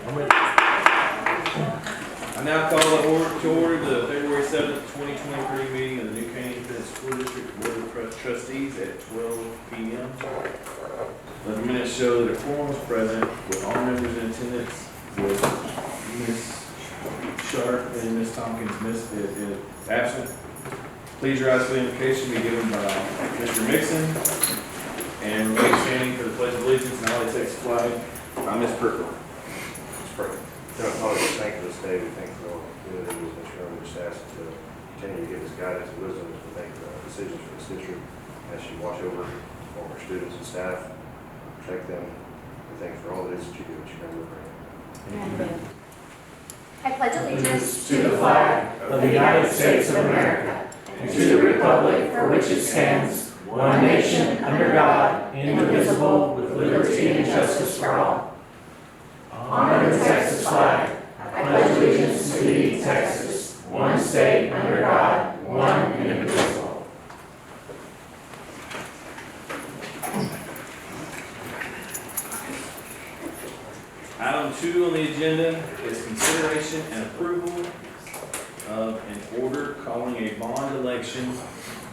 I now call to order the February 7th, 2023 meeting of the New Caney School District Board of Trustees at 12 p.m. Let the minutes show that a quorum was present with all members in attendance, with Ms. Sharp and Ms. Tompkins absent. Please rise for the invocation be given by Mr. Mixon and remain standing for the Pledge of Allegiance and all that takes flag by Ms. Crippen. Ms. Crippen. Heavenly Father, we thank you for this day. We thank you for all the good that you have shown your staff to continue to give us guidance and wisdom as we make decisions for this district. As you watch over all our students and staff, protect them. We thank you for all it is that you do that you never regret. Amen. I pledge allegiance to the flag of the United States of America and to the republic for which it stands, one nation under God, indivisible, with liberty and justice for all. Honor the Texas flag. I pledge allegiance to thee, Texas, one state under God, one and indivisible. Item 2 on the agenda is consideration and approval of an order calling a bond election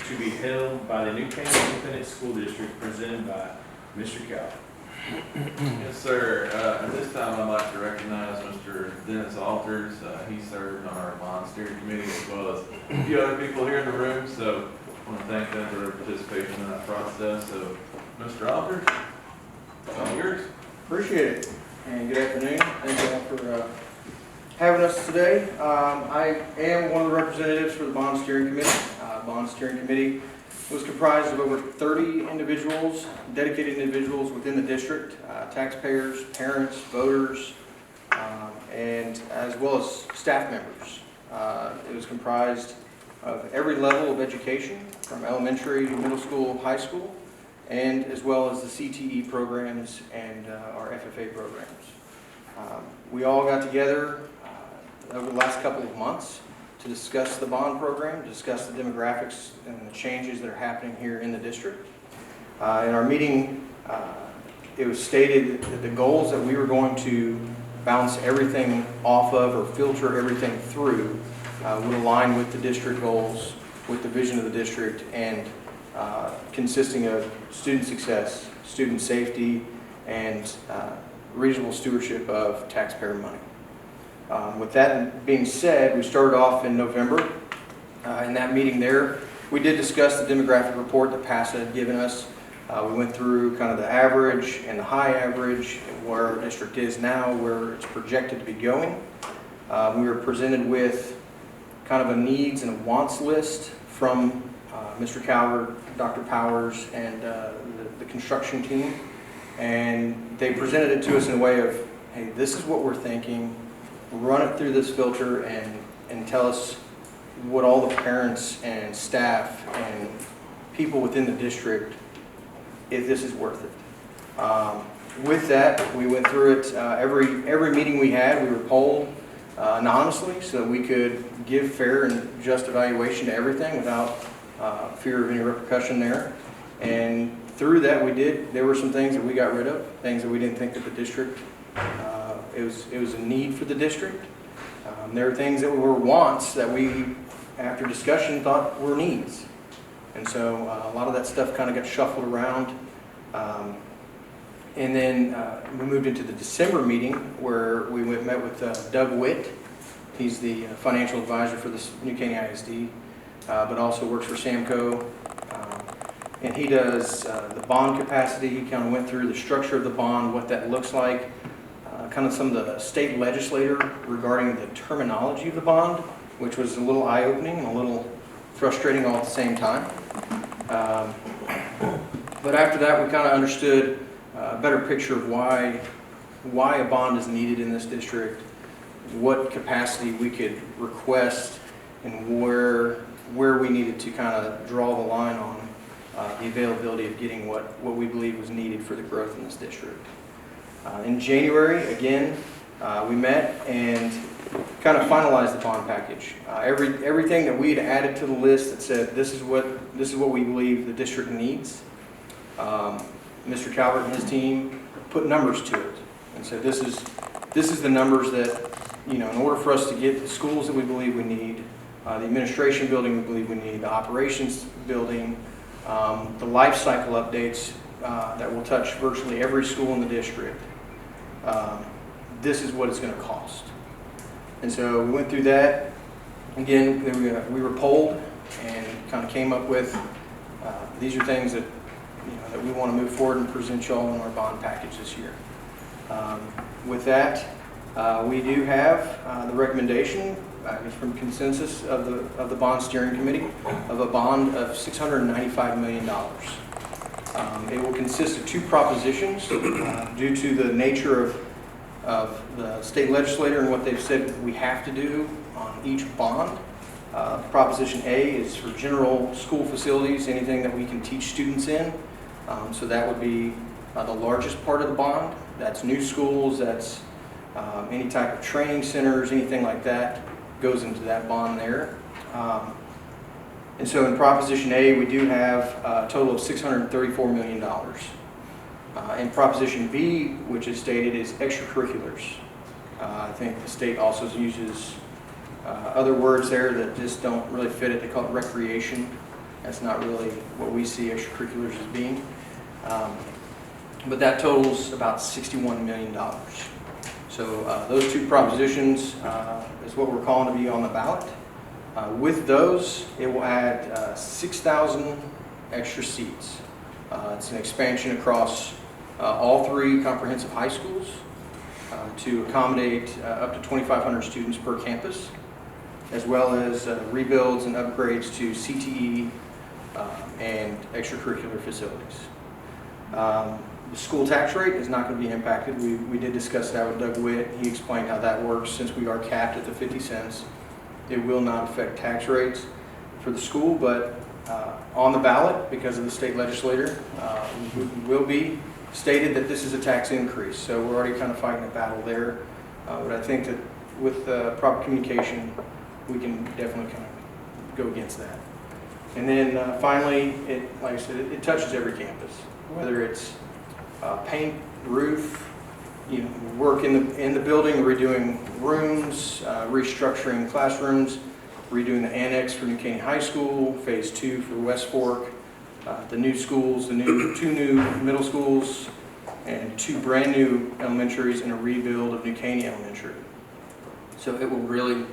to be held by the New Caney Independent School District presented by Mr. Cowell. Yes, sir. At this time, I'd like to recognize Mr. Dennis Alters. He served on our bond steering committee as well as a few other people here in the room. So I want to thank them for their participation in that process. So, Mr. Alters, it's all yours. Appreciate it, and good afternoon. Thank you all for having us today. I am one of the representatives for the Bond Steering Committee. Bond Steering Committee was comprised of over 30 individuals, dedicated individuals within the district, taxpayers, parents, voters, and as well as staff members. It was comprised of every level of education, from elementary, middle school, high school, and as well as the CTE programs and our FFA programs. We all got together over the last couple of months to discuss the bond program, to discuss the demographics and the changes that are happening here in the district. In our meeting, it was stated that the goals that we were going to bounce everything off of or filter everything through would align with the district goals, with the vision of the district, and consisting of student success, student safety, and reasonable stewardship of taxpayer money. With that being said, we started off in November. In that meeting there, we did discuss the demographic report that PASA had given us. We went through kind of the average and the high average, where our district is now, where it's projected to be going. We were presented with kind of a needs and a wants list from Mr. Calvert, Dr. Powers, and the construction team. And they presented it to us in a way of, hey, this is what we're thinking. Run it through this filter and tell us what all the parents and staff and people within the district, if this is worth it. With that, we went through it. Every meeting we had, we were polled anonymously so that we could give fair and just evaluation to everything without fear of any repercussion there. And through that, there were some things that we got rid of, things that we didn't think that the district, it was a need for the district. There were things that were wants that we, after discussion, thought were needs. And so a lot of that stuff kind of got shuffled around. And then we moved into the December meeting where we met with Doug Witt. He's the financial advisor for the New Caney ISD, but also works for Samco. And he does the bond capacity. He kind of went through the structure of the bond, what that looks like, kind of some of the state legislator regarding the terminology of the bond, which was a little eye-opening and a little frustrating all at the same time. But after that, we kind of understood a better picture of why a bond is needed in this district, what capacity we could request, and where we needed to kind of draw the line on the availability of getting what we believe was needed for the growth in this district. In January, again, we met and kind of finalized the bond package. Everything that we had added to the list that said this is what we believe the district needs. Mr. Calvert and his team put numbers to it and said this is this is the numbers that, in order for us to get the schools that we believe we need, the administration building we believe we need, the operations building, the life cycle updates that will touch virtually every school in the district, this is what it's going to cost. And so we went through that. Again, we were polled and kind of came up with, these are things that, that we want to move forward and present y'all in our bond package this year. With that, we do have the recommendation from consensus of the bond steering committee of a bond of $695 million. It will consist of two propositions due to the nature of the state legislator and what they've said we have to do on each bond. Proposition A is for general school facilities, anything that we can teach students in. So that would be the largest part of the bond. That's new schools, that's any type of training centers, anything like that goes into that bond there. And so in Proposition A, we do have a total of $634 million. In Proposition B, which is stated, is extracurriculars. I think the state also uses other words there that just don't really fit it. They call it recreation. That's not really what we see extracurriculars as being. But that totals about $61 million. So those two propositions is what we're calling to be on the ballot. With those, it will add 6,000 extra seats. It's an expansion across all three comprehensive high schools to accommodate up to 2,500 students per campus, as well as rebuilds and upgrades to CTE and extracurricular facilities. The school tax rate is not going to be impacted. We did discuss that with Dogwood. He explained how that works. Since we are capped at the 50 cents, it will not affect tax rates for the school, but on the ballot, because of the state legislator, will be stated that this is a tax increase. So we're already kind of fighting a battle there. But I think that with proper communication, we can definitely kind of go against that. And then finally, like I said, it touches every campus, whether it's paint, roof, work in the building, redoing rooms, restructuring classrooms, redoing the annex for New Caney High School, Phase 2 for West Fork, the new schools, two new middle schools, and 2 brand new elementaries and a rebuild of New Caney Elementary. So it will really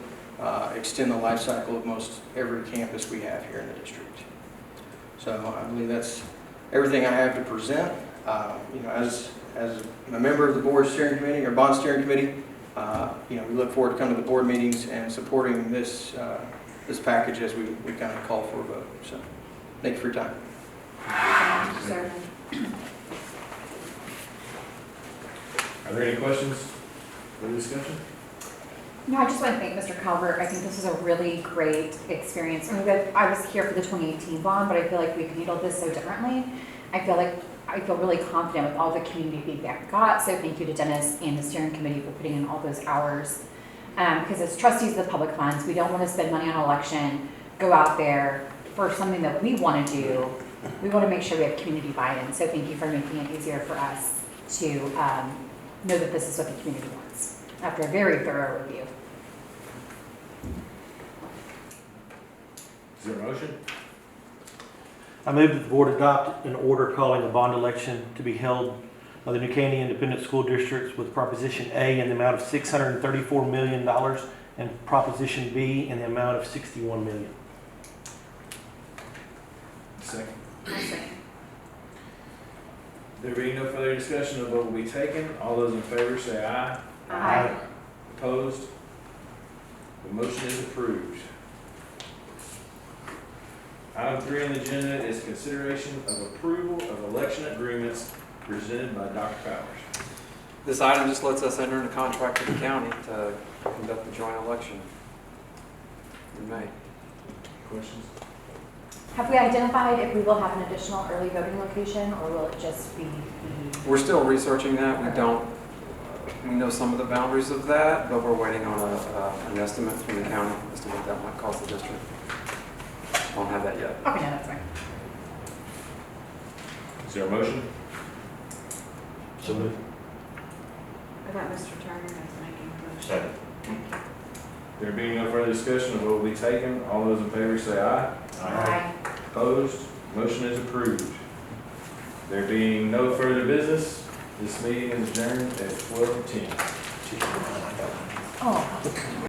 extend the life cycle of most every campus we have here in the district. So I believe that's everything I have to present. As a member of the board steering committee or bond steering committee, we look forward to coming to the board meetings and supporting this package as we kind of call for a vote. So thank you for your time. Thank you, sir. Are there any questions for the discussion? No, I just want to thank Mr. Calvert. I think this is a really great experience. I was here for the 2018 bond, but I feel like we've handled this so differently. I feel really confident with all the community feedback we got. So thank you to Dennis and the steering committee for putting in all those hours. Because as trustees of the public funds, we don't want to spend money on an election, go out there for something that we want to do. We want to make sure we have community buy-in. So thank you for making it easier for us to know that this is what the community wants after a very thorough review. Is there a motion? I move that the board adopt an order calling a bond election to be held by the New Caney Independent School Districts with Proposition A in the amount of $634 million and Proposition B in the amount of $61 million. Second. Second. There being no further discussion, the vote will be taken. All those in favor say aye. Aye. Opposed? The motion is approved. Item 3 on the agenda is consideration of approval of election agreements presented by Dr. Powers. This item just lets us enter into contract with the county to conduct the joint election in May. Questions? Have we identified if we will have an additional early voting location, or will it just be the... We're still researching that. We know some of the boundaries of that, but we're waiting on an estimate from the county as to what that might cost the district. Don't have that yet. Okay, no, that's fine. Is there a motion? So moved. about Mr. Turner as making a motion. Second. There being no further discussion of what will be taken, all those in favor say aye. Aye. Opposed? Motion is approved. There being no further business, this meeting is adjourned at 12:10. Oh.